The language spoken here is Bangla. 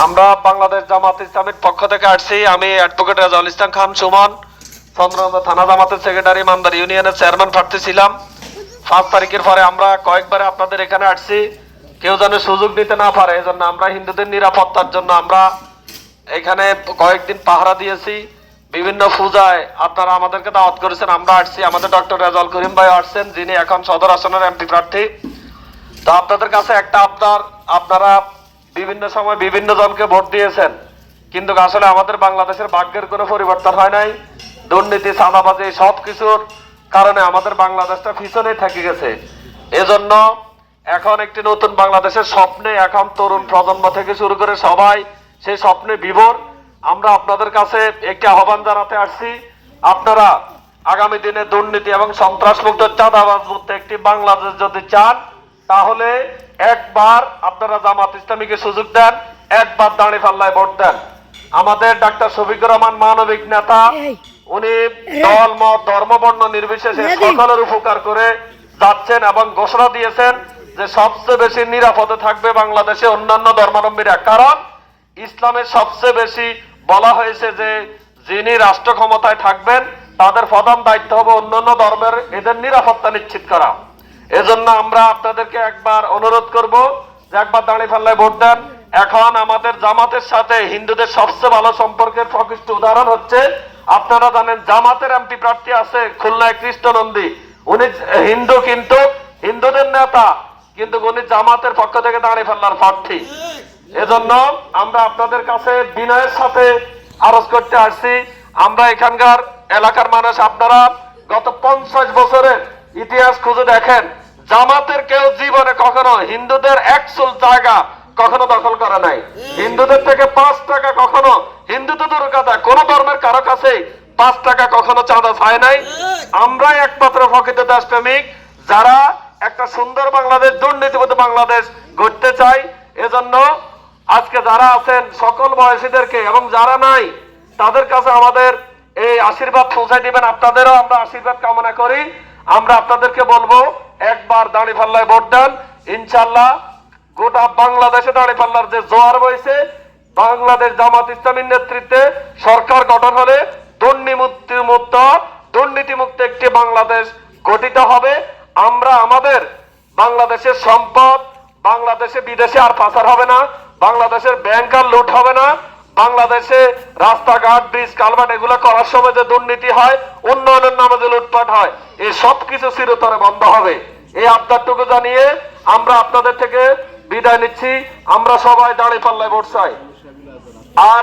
আমরা বাংলাদেশ জামাত ইসলামের পক্ষ থেকে আসছি। আমি অ্যাডভোকেট রাজাউল ইসলাম খান সুমন, চন্দ্রনগর থানা জামাতের সেক্রেটারি, মান্দার ইউনিয়নের চেয়ারম্যান প্রার্থী ছিলাম। 5 তারিখের পরে আমরা কয়েকবারে আপনাদের এখানে আসছি, কেউ যেন সুযোগ নিতে না পারে এই জন্য আমরা হিন্দুদের নিরাপত্তার জন্য আমরা এখানে কয়েকদিন পাহারা দিয়েছি। বিভিন্ন পূজায় আপনারা আমাদেরকে দাওয়াত করেছেন, আমরা আসছি। আমাদের ডক্টর রেজাউল করিম ভাই আসছেন, যিনি এখন সদর আসনের এমপি প্রার্থী। তো আপনাদের কাছে একটা আবদার, আপনারা বিভিন্ন সময় বিভিন্ন জনকে ভোট দিয়েছেন, কিন্তু আসলে আমাদের বাংলাদেশের ভাগ্যের কোনো পরিবর্তন হয় নাই। দুর্নীতি, চাঁদাবাজি সব কিছুর কারণে আমাদের বাংলাদেশটা পিছনে থেকে গেছে। এজন্য এখন একটি নতুন বাংলাদেশের স্বপ্নে এখন তরুণ প্রজন্ম থেকে শুরু করে সবাই সেই স্বপ্নে বিভোর। আমরা আপনাদের কাছে একটি আহ্বান জানাতে আসছি, আপনারা আগামী দিনে দুর্নীতি এবং সন্ত্রাস মুক্ত, চাঁদাবাজ মুক্ত একটি বাংলাদেশ যদি চান, তাহলে একবার আপনারা জামাত ইসলামীকে সুযোগ দেন, একবার দাঁড়িপাল্লায় ভোট দেন। আমাদের ডাক্তার শফিকুর রহমান মানবিক নেতা, উনি দল মত ধর্ম বর্ণ নির্বিশেষে সকলের উপকার করে যাচ্ছেন এবং ঘোষণা দিয়েছেন যে সবচেয়ে বেশি নিরাপদে থাকবে বাংলাদেশে অন্যান্য ধর্মাবলম্বীরা। কারণ ইসলামের সবচেয়ে বেশি বলা হয়েছে যে যিনি রাষ্ট্র ক্ষমতায় থাকবেন তাদের প্রধান দায়িত্ব হবে অন্যান্য ধর্মের এদের নিরাপত্তা নিশ্চিত করা। এজন্য আমরা আপনাদেরকে একবার অনুরোধ করব যে একবার দাঁড়িপাল্লায় ভোট দেন। এখন আমাদের জামাতের সাথে হিন্দুদের সবচেয়ে ভালো সম্পর্কের প্রকৃষ্ট উদাহরণ হচ্ছে, আপনারা জানেন জামাতের এমপি প্রার্থী আছে খুলনায় কৃষ্ণনন্দী, উনি হিন্দু কিন্তু হিন্দুদের নেতা, কিন্তু উনি জামাতের পক্ষ থেকে দাঁড়িপাল্লার প্রার্থী। এজন্য আমরা আপনাদের কাছে বিনয়ের সাথে আরজ করতে আসছি, আমরা এখানকার এলাকার মানুষ, আপনারা গত 50 বছরের ইতিহাস খুঁজে দেখেন, জামাতের কেউ জীবনে কখনো হিন্দুদের একচুল জায়গা কখনো দখল করে নাই। হিন্দুদের থেকে 5 টাকা কখনো, হিন্দুদের কথা কোন ধর্মের কারো কাছে 5 টাকা কখনো চাঁদা চায় নাই। আমরাই একমাত্র প্রকৃত দেশপ্রেমিক যারা একটা সুন্দর বাংলাদেশ, দুর্নীতিমুক্ত বাংলাদেশ গড়তে চাই। এজন্য আজকে যারা আছেন সকল বয়সীদেরকে এবং যারা নাই তাদের কাছে আমাদের এই আশীর্বাদ পৌঁছায় দিবেন। আপনাদেরও আমরা আশীর্বাদ কামনা করি। আমরা আপনাদেরকে বলবো একবার দাঁড়িপাল্লায় ভোট দেন, ইনশাল্লাহ গোটা বাংলাদেশে দাঁড়িপাল্লার যে জোয়ার বইছে, বাংলাদেশ জামাত ইসলামীর নেতৃত্বে সরকার গঠন হলে দুর্নীতিমুক্ত একটি বাংলাদেশ গঠিত হবে। আমরা আমাদের বাংলাদেশের সম্পদ বাংলাদেশে বিদেশে আর পাচার হবে না, বাংলাদেশের ব্যাংক আর লুট হবে না, বাংলাদেশে রাস্তাঘাট, ব্রিজ, কালভার্ট এগুলো করার সময় যে দুর্নীতি হয়, উন্নয়নের নামে যে লুটপাট হয়, এই সব কিছু চিরতরে বন্ধ হবে। এই আবদারটুকু জানিয়ে আমরা আপনাদের থেকে বিদায় নিচ্ছি। আমরা সবাই দাঁড়িপাল্লায় ভোট চাই। আর